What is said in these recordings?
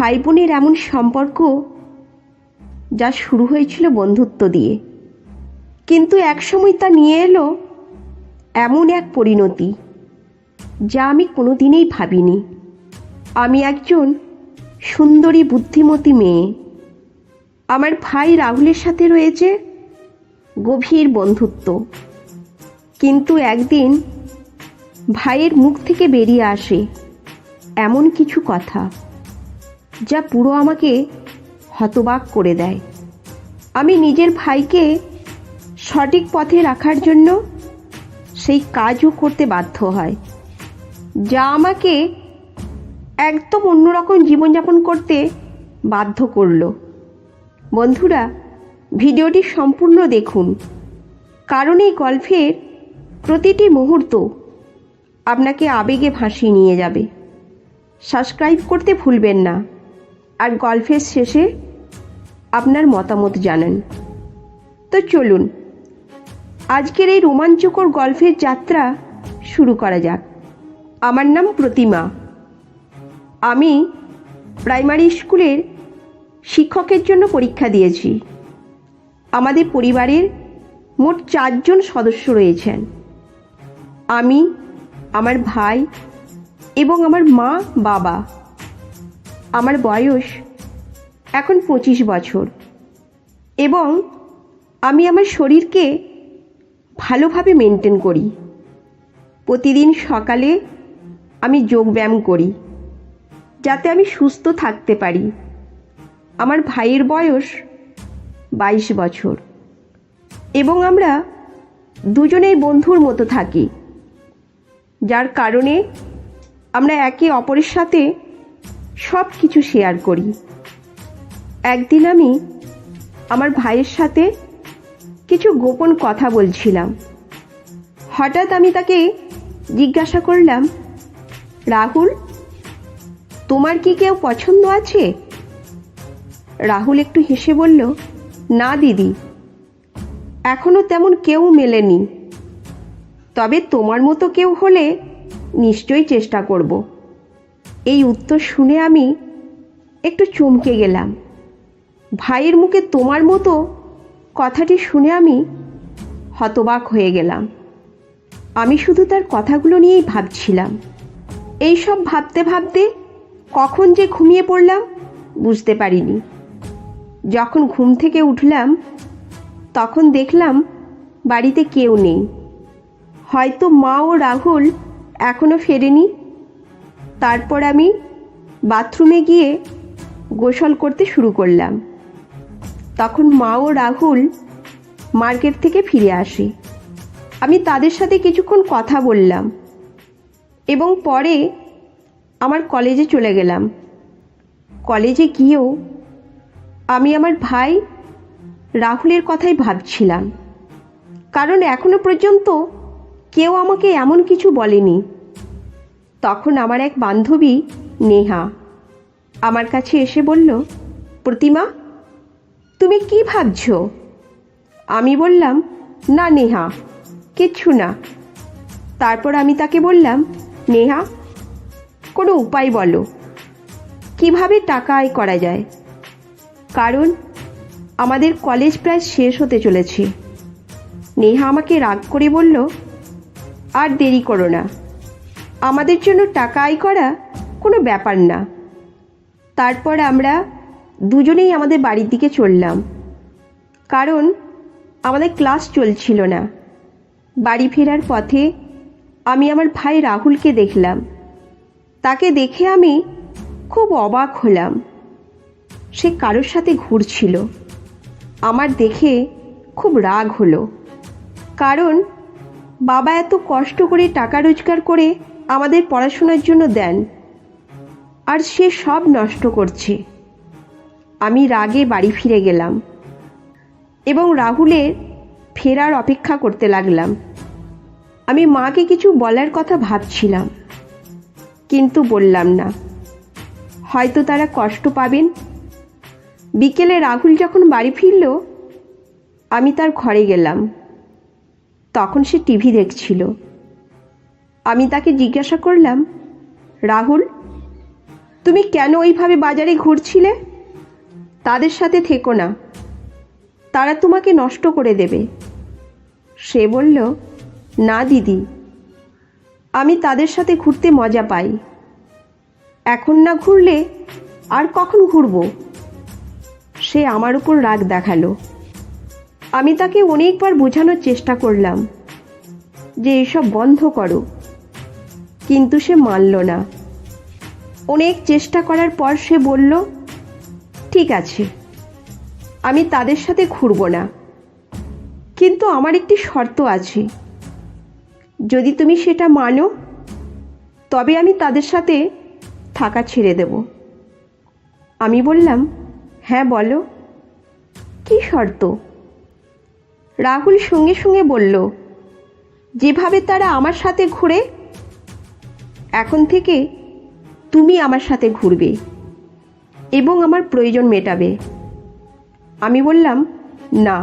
ভাই বোনের এমন সম্পর্ক যা শুরু হয়েছিল বন্ধুত্ব দিয়ে, কিন্তু একসময় তা নিয়ে এলো এমন এক পরিণতি যা আমি কোনোদিনই ভাবিনি। আমি একজন সুন্দরী বুদ্ধিমতী মেয়ে, আমার ভাই রাহুলের সাথে রয়েছে গভীর বন্ধুত্ব, কিন্তু একদিন ভাইয়ের মুখ থেকে বেরিয়ে আসে এমন কিছু কথা যা পুরো আমাকে হতবাক করে দেয়। আমি নিজের ভাইকে সঠিক পথে রাখার জন্য সেই কাজও করতে বাধ্য হয়, যা আমাকে একদম অন্যরকম জীবনযাপন করতে বাধ্য করলো। বন্ধুরা, ভিডিওটি সম্পূর্ণ দেখুন, কারণ এই গল্পের প্রতিটি মুহূর্ত আপনাকে আবেগে ভাসিয়ে নিয়ে যাবে। সাবস্ক্রাইব করতে ভুলবেন না, আর গল্পের শেষে আপনার মতামত জানান। তো চলুন আজকের এই রোমাঞ্চকর গল্পের যাত্রা শুরু করা যাক। আমার নাম প্রতিমা। আমি প্রাইমারি স্কুলের শিক্ষকের জন্য পরীক্ষা দিয়েছি। আমাদের পরিবারের মোট 4 জন সদস্য রয়েছেন। আমি, আমার ভাই এবং আমার মা বাবা। আমার বয়স এখন 25 বছর এবং আমি আমার শরীরকে ভালোভাবে মেনটেন করি। প্রতিদিন সকালে আমি যোগব্যায়াম করি যাতে আমি সুস্থ থাকতে পারি। আমার ভাইয়ের বয়স 22 বছর এবং আমরা দুজনেই বন্ধুর মতো থাকি, যার কারণে আমরা একে অপরের সাথে সব কিছু শেয়ার করি। একদিন আমি আমার ভাইয়ের সাথে কিছু গোপন কথা বলছিলাম। হঠাৎ আমি তাকে জিজ্ঞাসা করলাম, রাহুল, তোমার কি কেউ পছন্দ আছে? রাহুল একটু হেসে বলল, না দিদি, এখনো তেমন কেউ মেলেনি, তবে তোমার মতো কেউ হলে নিশ্চয়ই চেষ্টা করব। এই উত্তর শুনে আমি একটু চমকে গেলাম। ভাইয়ের মুখে তোমার মতো কথাটি শুনে আমি হতবাক হয়ে গেলাম। আমি শুধু তার কথাগুলো নিয়েই ভাবছিলাম। এই সব ভাবতে ভাবতে কখন যে ঘুমিয়ে পড়লাম বুঝতে পারিনি। যখন ঘুম থেকে উঠলাম তখন দেখলাম বাড়িতে কেউ নেই। হয়তো মা ও রাহুল এখনো ফেরেনি। তারপর আমি বাথরুমে গিয়ে গোসল করতে শুরু করলাম। তখন মা ও রাহুল মার্কেট থেকে ফিরে আসে। আমি তাদের সাথে কিছুক্ষণ কথা বললাম এবং পরে আমার কলেজে চলে গেলাম। কলেজে গিয়েও আমি আমার ভাই রাহুলের কথাই ভাবছিলাম, কারণ এখনো পর্যন্ত কেউ আমাকে এমন কিছু বলেনি। তখন আমার এক বান্ধবী নেহা আমার কাছে এসে বলল, প্রতিমা, তুমি কি ভাবছো? আমি বললাম, না নেহা, কিচ্ছু না। তারপর আমি তাকে বললাম, নেহা, কোনো উপায় বলো কিভাবে টাকা আয় করা যায়, কারণ আমাদের কলেজ প্রায় শেষ হতে চলেছে। নেহা আমাকে রাগ করে বলল, আর দেরি করো না, আমাদের জন্য টাকা আয় করা কোনো ব্যাপার না। তারপর আমরা দুজনেই আমাদের বাড়ির দিকে চললাম, কারণ আমাদের ক্লাস চলছিল না। বাড়ি ফেরার পথে আমি আমার ভাই রাহুলকে দেখলাম। তাকে দেখে আমি খুব অবাক হলাম। সে কারোর সাথে ঘুরছিল। আমার দেখে খুব রাগ হলো, কারণ বাবা এত কষ্ট করে টাকা রোজগার করে আমাদের পড়াশোনার জন্য দেন, আর সে সব নষ্ট করছে। আমি রাগে বাড়ি ফিরে গেলাম এবং রাহুলের ফেরার অপেক্ষা করতে লাগলাম। আমি মাকে কিছু বলার কথা ভাবছিলাম, কিন্তু বললাম না, হয়তো তারা কষ্ট পাবেন। বিকেলে রাহুল যখন বাড়ি ফিরল, আমি তার ঘরে গেলাম। তখন সে টিভি দেখছিল। আমি তাকে জিজ্ঞাসা করলাম, রাহুল, তুমি কেন ওইভাবে বাজারে ঘুরছিলে? তাদের সাথে থেকো না, তারা তোমাকে নষ্ট করে দেবে। সে বলল, না দিদি, আমি তাদের সাথে ঘুরতে মজা পাই। এখন না ঘুরলে আর কখন ঘুরবো? সে আমার উপর রাগ দেখালো। আমি তাকে অনেকবার বোঝানোর চেষ্টা করলাম যে এসব বন্ধ করো, কিন্তু সে মানল না। অনেক চেষ্টা করার পর সে বলল, ঠিক আছে, আমি তাদের সাথে ঘুরবো না, কিন্তু আমার একটি শর্ত আছে। যদি তুমি সেটা মানো তবে আমি তাদের সাথে থাকা ছেড়ে দেব। আমি বললাম, হ্যাঁ বলো, কি শর্ত? রাহুল সঙ্গে সঙ্গে বলল, যেভাবে তারা আমার সাথে ঘুরে, এখন থেকে তুমি আমার সাথে ঘুরবে এবং আমার প্রয়োজন মেটাবে। আমি বললাম, না,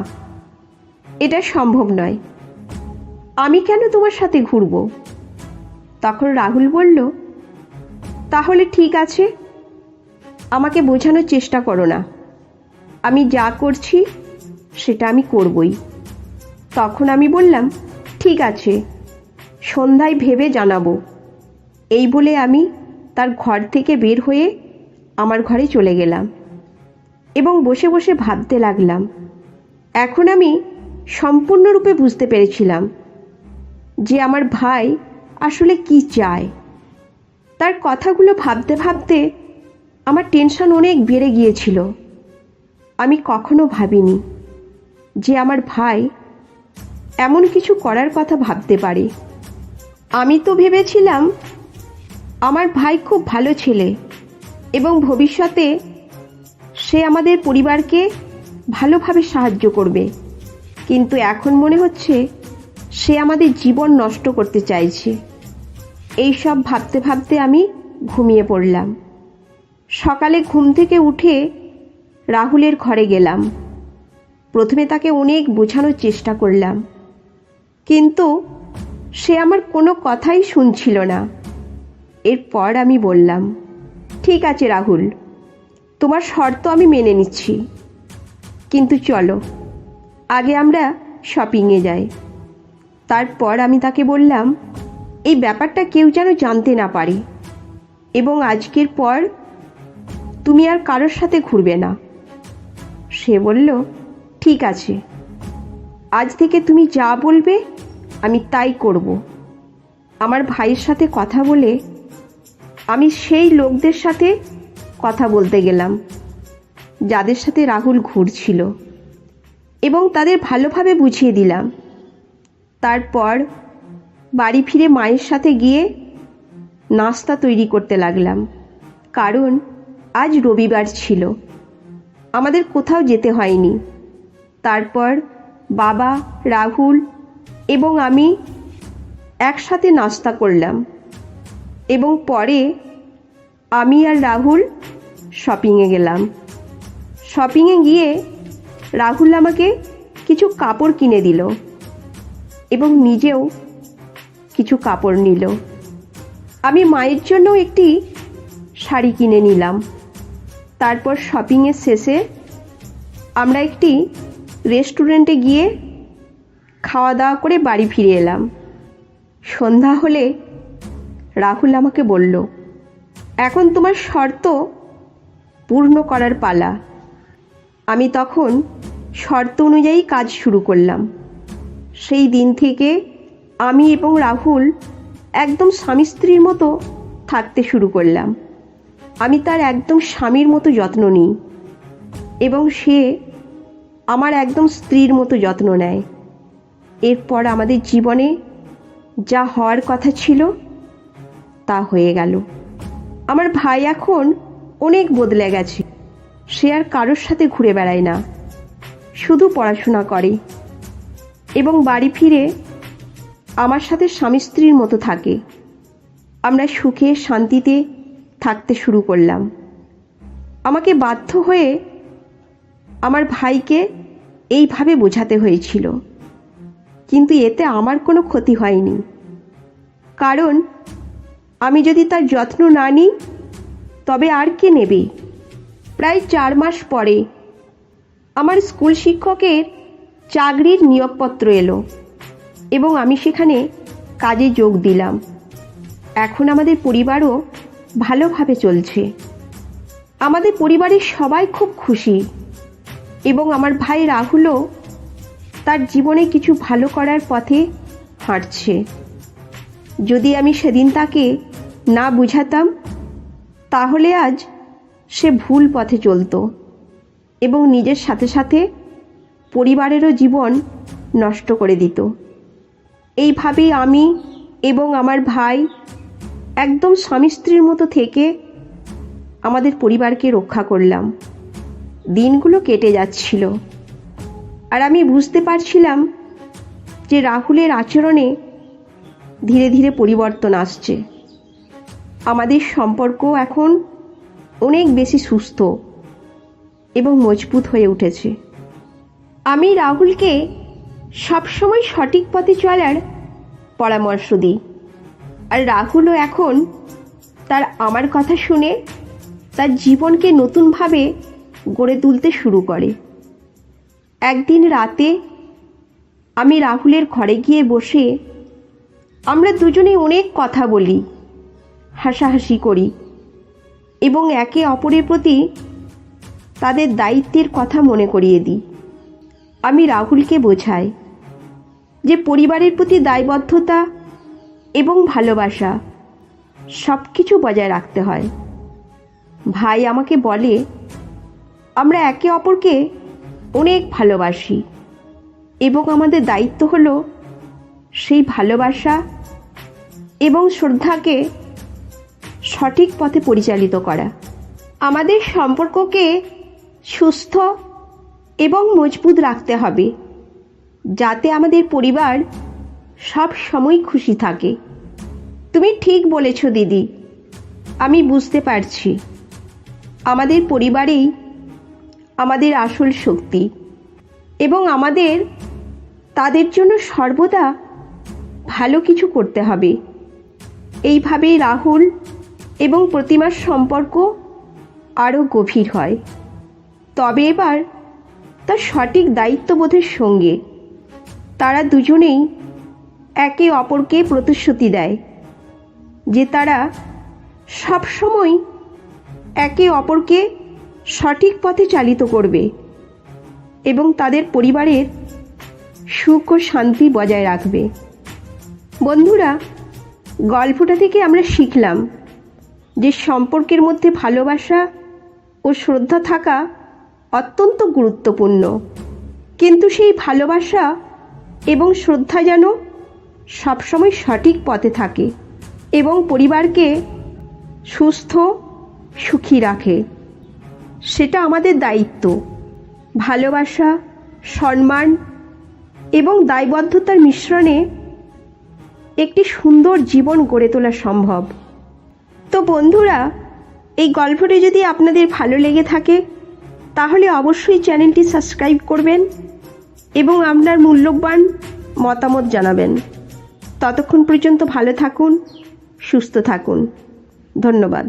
এটা সম্ভব নয়। আমি কেন তোমার সাথে ঘুরব? তখন রাহুল বলল, তাহলে ঠিক আছে, আমাকে বোঝানোর চেষ্টা করো না। আমি যা করছি সেটা আমি করবই। তখন আমি বললাম, ঠিক আছে, সন্ধ্যায় ভেবে জানাবো। এই বলে আমি তার ঘর থেকে বের হয়ে আমার ঘরে চলে গেলাম এবং বসে বসে ভাবতে লাগলাম। এখন আমি সম্পূর্ণরূপে বুঝতে পেরেছিলাম যে আমার ভাই আসলে কি চায়। তার কথাগুলো ভাবতে ভাবতে আমার টেনশন অনেক বেড়ে গিয়েছিল। আমি কখনো ভাবিনি যে আমার ভাই এমন কিছু করার কথা ভাবতে পারে। আমি তো ভেবেছিলাম আমার ভাই খুব ভালো ছেলে এবং ভবিষ্যতে সে আমাদের পরিবারকে ভালোভাবে সাহায্য করবে, কিন্তু এখন মনে হচ্ছে সে আমাদের জীবন নষ্ট করতে চাইছে। এই সব ভাবতে ভাবতে আমি ঘুমিয়ে পড়লাম। সকালে ঘুম থেকে উঠে রাহুলের ঘরে গেলাম। প্রথমে তাকে অনেক বোঝানোর চেষ্টা করলাম, কিন্তু সে আমার কোনো কথাই শুনছিল না। এরপর আমি বললাম, ঠিক আছে রাহুল, তোমার শর্ত আমি মেনে নিচ্ছি, কিন্তু চলো আগে আমরা শপিংয়ে যাই। তারপর আমি তাকে বললাম, এই ব্যাপারটা কেউ যেন জানতে না পারে এবং আজকের পর তুমি আর কারোর সাথে ঘুরবে না। সে বলল, ঠিক আছে, আজ থেকে তুমি যা বলবে আমি তাই করব। আমার ভাইয়ের সাথে কথা বলে আমি সেই লোকদের সাথে কথা বলতে গেলাম যাদের সাথে রাহুল ঘুরছিল এবং তাদের ভালোভাবে বুঝিয়ে দিলাম। তারপর বাড়ি ফিরে মায়ের সাথে গিয়ে নাস্তা তৈরি করতে লাগলাম, কারণ আজ রবিবার ছিল, আমাদের কোথাও যেতে হয়নি। তারপর বাবা, রাহুল এবং আমি একসাথে নাস্তা করলাম এবং পরে আমি আর রাহুল শপিংয়ে গেলাম। শপিংয়ে গিয়ে রাহুল আমাকে কিছু কাপড় কিনে দিল এবং নিজেও কিছু কাপড় নিল। আমি মায়ের জন্য একটি শাড়ি কিনে নিলাম। তারপর শপিংয়ের শেষে আমরা একটি রেস্টুরেন্টে গিয়ে খাওয়া দাওয়া করে বাড়ি ফিরে এলাম। সন্ধ্যা হলে রাহুল আমাকে বলল, এখন তোমার শর্ত পূর্ণ করার পালা। আমি তখন শর্ত অনুযায়ী কাজ শুরু করলাম। সেই দিন থেকে আমি এবং রাহুল একদম স্বামী স্ত্রীর মতো থাকতে শুরু করলাম। আমি তার একদম স্বামীর মতো যত্ন নিই এবং সে আমার একদম স্ত্রীর মতো যত্ন নেয়। এরপর আমাদের জীবনে যা হওয়ার কথা ছিল তা হয়ে গেল। আমার ভাই এখন অনেক বদলে গেছে। সে আর কারোর সাথে ঘুরে বেড়ায় না, শুধু পড়াশোনা করে এবং বাড়ি ফিরে আমার সাথে স্বামী স্ত্রীর মতো থাকে। আমরা সুখে শান্তিতে থাকতে শুরু করলাম। আমাকে বাধ্য হয়ে আমার ভাইকে এইভাবে বোঝাতে হয়েছিল, কিন্তু এতে আমার কোনো ক্ষতি হয়নি, কারণ আমি যদি তার যত্ন না নিই তবে আর কে নেবে? প্রায় 4 মাস পরে আমার স্কুল শিক্ষকের চাকরির নিয়োগপত্র এলো এবং আমি সেখানে কাজে যোগ দিলাম। এখন আমাদের পরিবারও ভালোভাবে চলছে। আমাদের পরিবারের সবাই খুব খুশি এবং আমার ভাই রাহুলও তার জীবনে কিছু ভালো করার পথে হাঁটছে। যদি আমি সেদিন তাকে না বুঝাতাম তাহলে আজ সে ভুল পথে চলত এবং নিজের সাথে সাথে পরিবারেরও জীবন নষ্ট করে দিত। এইভাবেই আমি এবং আমার ভাই একদম স্বামী স্ত্রীর মতো থেকে আমাদের পরিবারকে রক্ষা করলাম। দিনগুলো কেটে যাচ্ছিল আর আমি বুঝতে পারছিলাম যে রাহুলের আচরণে ধীরে ধীরে পরিবর্তন আসছে। আমাদের সম্পর্ক এখন অনেক বেশি সুস্থ এবং মজবুত হয়ে উঠেছে। আমি রাহুলকে সবসময় সঠিক পথে চলার পরামর্শ দিই আর রাহুলও এখন আমার কথা শুনে তার জীবনকে নতুনভাবে গড়ে তুলতে শুরু করে। একদিন রাতে আমি রাহুলের ঘরে গিয়ে বসে আমরা দুজনেই অনেক কথা বলি, হাসাহাসি করি এবং একে অপরের প্রতি তাদের দায়িত্বের কথা মনে করিয়ে দিই। আমি রাহুলকে বোঝাই যে পরিবারের প্রতি দায়বদ্ধতা এবং ভালোবাসা সব কিছু বজায় রাখতে হয়। ভাই আমাকে বলে আমরা একে অপরকে অনেক ভালোবাসি এবং আমাদের দায়িত্ব হলো সেই ভালোবাসা এবং শ্রদ্ধাকে সঠিক পথে পরিচালিত করা। আমাদের সম্পর্ককে সুস্থ এবং মজবুত রাখতে হবে যাতে আমাদের পরিবার সব সময় খুশি থাকে। তুমি ঠিক বলেছ দিদি, আমি বুঝতে পারছি আমাদের পরিবারেই আমাদের আসল শক্তি এবং আমাদের তাদের জন্য সর্বদা ভালো কিছু করতে হবে। এইভাবেই রাহুল এবং প্রতিমার সম্পর্ক আরও গভীর হয়। তবে এবার তার সঠিক দায়িত্ববোধের সঙ্গে তারা দুজনেই একে অপরকে প্রতিশ্রুতি দেয় যে তারা সবসময় একে অপরকে সঠিক পথে চালিত করবে এবং তাদের পরিবারের সুখ ও শান্তি বজায় রাখবে। বন্ধুরা, গল্পটা থেকে আমরা শিখলাম যে সম্পর্কের মধ্যে ভালোবাসা ও শ্রদ্ধা থাকা অত্যন্ত গুরুত্বপূর্ণ, কিন্তু সেই ভালোবাসা এবং শ্রদ্ধা যেন সবসময় সঠিক পথে থাকে এবং পরিবারকে সুস্থ সুখী রাখে। সেটা আমাদের দায়িত্ব। ভালোবাসা, সম্মান এবং দায়বদ্ধতার মিশ্রণে একটি সুন্দর জীবন গড়ে তোলা সম্ভব। তো বন্ধুরা, এই গল্পটি যদি আপনাদের ভালো লেগে থাকে তাহলে অবশ্যই চ্যানেলটি সাবস্ক্রাইব করবেন এবং আপনার মূল্যবান মতামত জানাবেন। ততক্ষণ পর্যন্ত ভালো থাকুন, সুস্থ থাকুন। ধন্যবাদ।